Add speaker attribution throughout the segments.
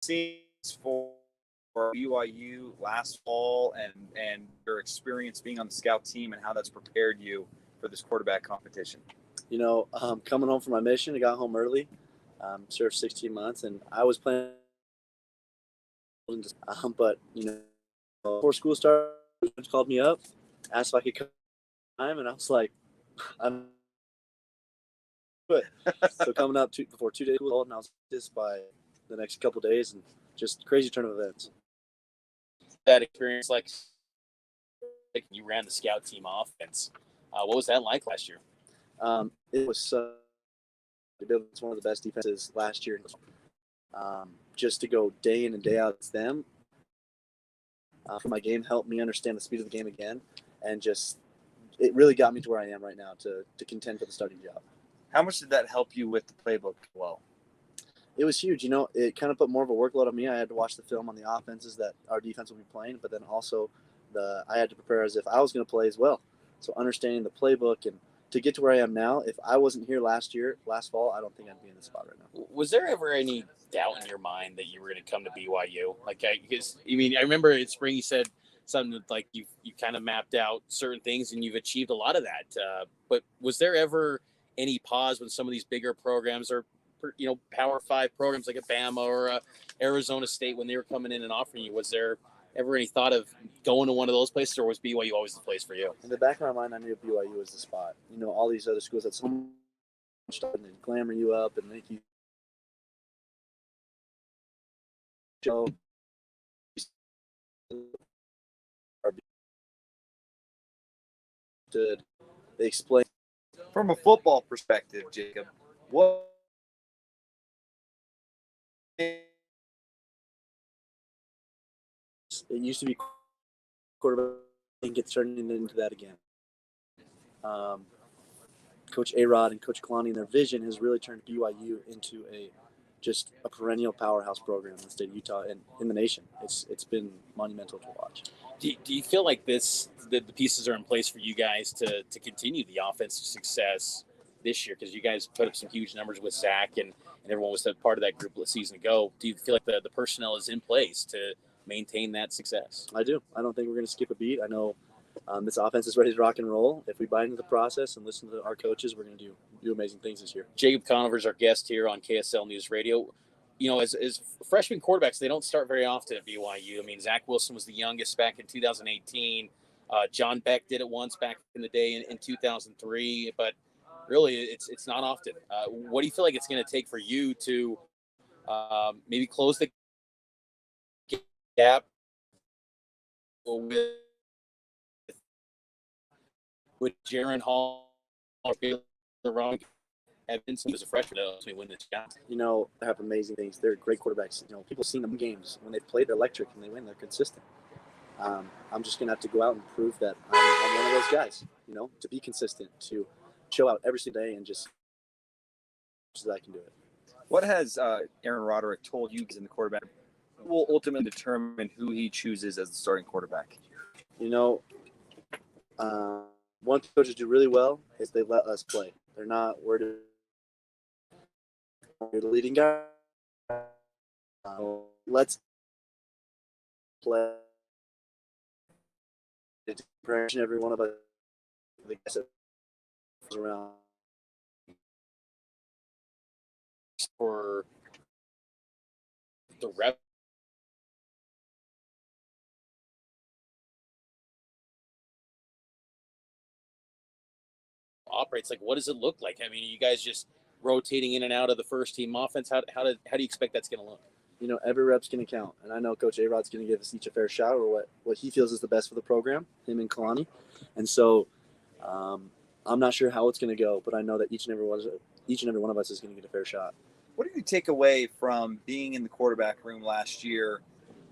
Speaker 1: scenes for BYU last fall and your experience being on the scout team and how that's prepared you for this quarterback competition?
Speaker 2: Coming home from my mission, I got home early, served 16 months, and I was playing. But before school started, coach called me up, asked if I could come time, and I was like, I'm good. So coming up before 2 days, and I was just by the next couple of days, and just crazy turn of events.
Speaker 3: That experience, like you ran the scout team offense. What was that like last year?
Speaker 2: It was it's one of the best defenses last year. Just to go day in and day out, it's them. My game helped me understand the speed of the game again, and it really got me to where I am right now to contend for the starting job.
Speaker 1: How much did that help you with the playbook? Well,
Speaker 2: it was huge. It kind of put more of a workload on me. I had to watch the film on the offenses that our defense would be playing, but then also I had to prepare as if I was going to play as well. So understanding the playbook and to get to where I am now, if I wasn't here last fall, I don't think I'd be in this spot right now.
Speaker 3: Was there ever any doubt in your mind that you were going to come to BYU? I remember in spring you said something like you kind of mapped out certain things and you've achieved a lot of that. But was there ever any pause with some of these bigger programs or Power 5 programs like a Bama or Arizona State when they were coming in and offering you? Was there ever any thought of going to one of those places, or was BYU always the place for you?
Speaker 2: In the back of my mind, I knew BYU was the spot. All these other schools that so much stuff and glamour you up and make you show. They explain
Speaker 1: from a football perspective, Jacob, what
Speaker 2: it used to be quarterback and gets turned into that again. Coach A-Rod and Coach Kalani, their vision has really turned BYU into just a perennial powerhouse program in the state of Utah and in the nation. It's been monumental to watch.
Speaker 3: Do you feel like the pieces are in place for you guys to continue the offensive success this year? Because you guys put up some huge numbers with Zach and everyone was a part of that group a season ago. Do you feel like the personnel is in place to maintain that success?
Speaker 2: I do. I don't think we're going to skip a beat. I know this offense is ready to rock and roll. If we buy into the process and listen to our coaches, we're going to do amazing things this year.
Speaker 3: Jacob Conover is our guest here on KSL News Radio. As freshman quarterbacks, they don't start very often at BYU. I mean, Zach Wilson was the youngest back in 2018. John Beck did it once back in the day in 2003, but really it's not often. What do you feel like it's going to take for you to maybe close the gap with Jaron Hall or the wrong Evans as a freshman to ultimately win this job?
Speaker 2: They have amazing things. They're great quarterbacks. People have seen them in games when they've played. They're electric and they win. They're consistent. I'm just gonna have to go out and prove that I'm one of those guys. To be consistent, to show out every single day, and just so that I can do it.
Speaker 1: What has Aaron Roderick told you in the quarterback will ultimately determine who he chooses as the starting quarterback?
Speaker 2: One coaches do really well is they let us play. They're not worried. You're the leading guy. Let's play. Every one of us, the guys that goes around
Speaker 3: for the rep. Operates, like, what does it look like? I mean, are you guys just rotating in and out of the first team offense? How do you expect that's going to look?
Speaker 2: Every rep's going to count, and I know Coach A-Rod's going to give us each a fair shot or what he feels is the best for the program, him and Kalani. And so I'm not sure how it's going to go, but I know that each and every one of us is going to get a fair shot.
Speaker 1: What do you take away from being in the quarterback room last year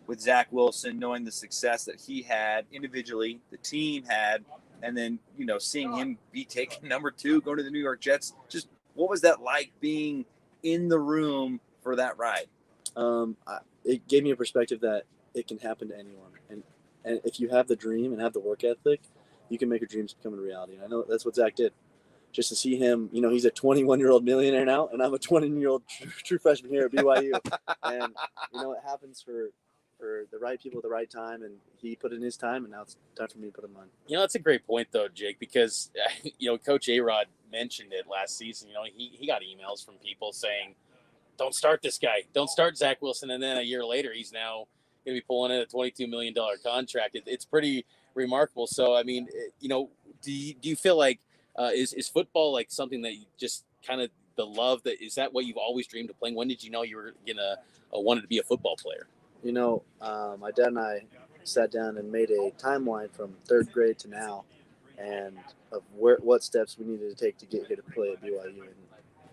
Speaker 1: with Zach Wilson, knowing the success that he had individually, the team had, and then, seeing him be taken number 2, going to the New York Jets? Just what was that like being in the room for that ride?
Speaker 2: It gave me a perspective that it can happen to anyone. And if you have the dream and have the work ethic, you can make your dreams become a reality. And I know that's what Zach did. just to see him, he's a 21-year-old millionaire now, and I'm a 20-year-old true freshman here at BYU. And, it happens for the right people at the right time, and he put in his time, and now it's time for me to put in mine.
Speaker 3: That's a great point, though, Jake, because, Coach A-Rod mentioned it last season. He got emails from people saying, don't start this guy. Don't start Zach Wilson. And then a year later, he's now going to be pulling in a $22 million contract. It's pretty remarkable. So, I mean, do you feel like is football like something that you just kind of the love that is that what you've always dreamed of playing? When did you know you were going to wanted to be a football player?
Speaker 2: My dad and I sat down and made a timeline from third grade to now and of what steps we needed to take to get here to play at BYU. And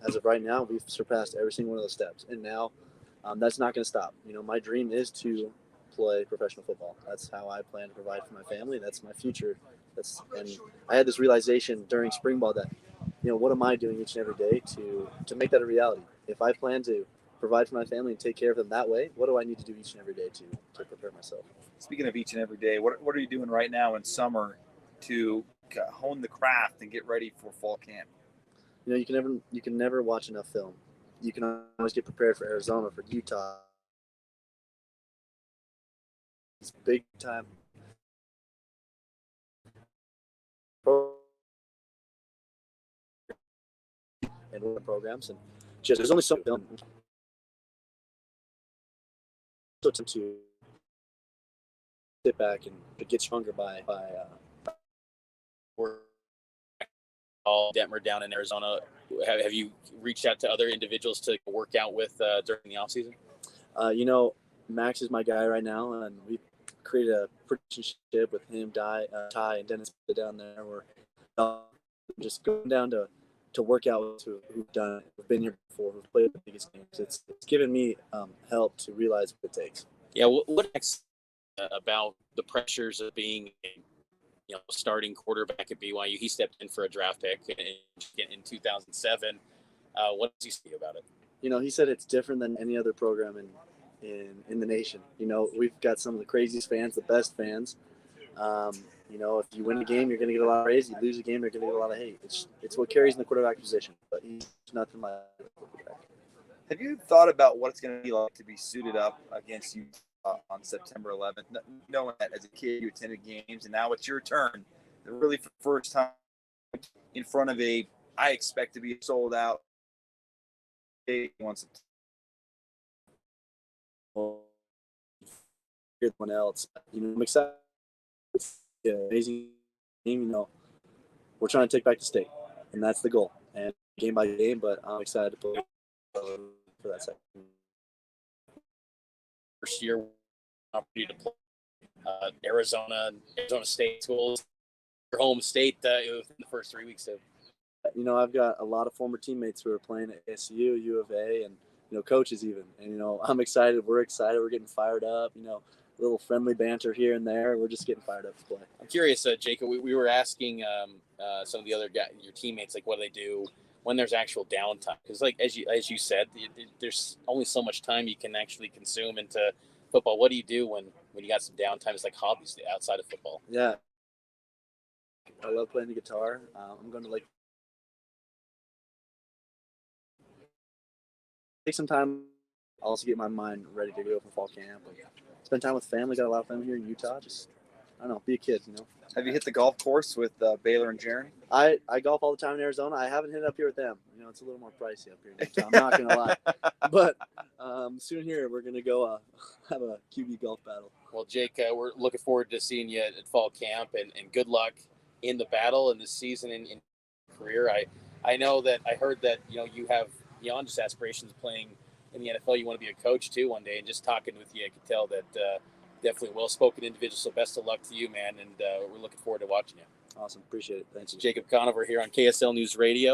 Speaker 2: as of right now, we've surpassed every single one of those steps. And now that's not going to stop. My dream is to play professional football. That's how I plan to provide for my family. That's my future. And I had this realization during spring ball that, what am I doing each and every day to make that a reality? If I plan to provide for my family and take care of them that way, what do I need to do each and every day to prepare myself?
Speaker 1: Speaking of each and every day, what are you doing right now in summer to hone the craft and get ready for fall camp?
Speaker 2: You can never watch enough film. You can always get prepared for Arizona, for Utah. It's big time and programs, and just there's only some film to sit back and get stronger by
Speaker 3: all Detmer down in Arizona. Have you reached out to other individuals to work out with during the off season?
Speaker 2: Max is my guy right now, and we created a relationship with him, Ty, and Dennis down there. We're just going down to work out with who've done it, who've been here before, who've played the biggest games. It's given me help to realize what it takes.
Speaker 3: Yeah, what next about the pressures of being starting quarterback at BYU? He stepped in for a draft pick in 2007. What does he say about it?
Speaker 2: He said it's different than any other program in the nation. We've got some of the craziest fans, the best fans. If you win a game, you're going to get a lot of praise. You lose a game, you're going to get a lot of hate. It's what carries in the quarterback position. But he's nothing like quarterback.
Speaker 1: Have you thought about what it's going to be like to be suited up against you on September 11th, knowing that as a kid you attended games, and now it's your turn, really for the first time in front of I expect to be sold out once.
Speaker 2: Everyone else, I'm excited. It's an amazing team. We're trying to take back the state, and that's the goal. And game by game, but I'm excited to play for that second.
Speaker 3: First year opportunity to play Arizona State schools, your home state in the first 3 weeks of.
Speaker 2: I've got a lot of former teammates who are playing at SU, U of A, and coaches even. And I'm excited. We're excited. We're getting fired up. A little friendly banter here and there. We're just getting fired up to play.
Speaker 3: I'm curious, Jacob. We were asking some of the other guys, your teammates, like what do they do when there's actual downtime? Because, like as you said, there's only so much time you can actually consume into football. What do you do when you got some downtime? It's like hobbies outside of football.
Speaker 2: Yeah, I love playing the guitar. I'm going to take some time. I'll also get my mind ready to go for fall camp. And spend time with family. Got a lot of family here in Utah. Just, I don't know, be a kid,
Speaker 1: Have you hit the golf course with Baylor and Jeremy?
Speaker 2: I golf all the time in Arizona. I haven't hit it up here with them. It's a little more pricey up here in Utah. I'm not going to lie. But soon here, we're going to go have a QB golf battle.
Speaker 3: Well, Jake, we're looking forward to seeing you at fall camp, and good luck in the battle and this season in career. I know that I heard that, you have beyond just aspirations of playing in the NFL, you want to be a coach too one day, and just talking with you, I could tell that definitely well-spoken individual. So best of luck to you, man, and we're looking forward to watching you.
Speaker 2: Awesome. Appreciate it. Thanks.
Speaker 3: Jacob Conover here on KSL News Radio.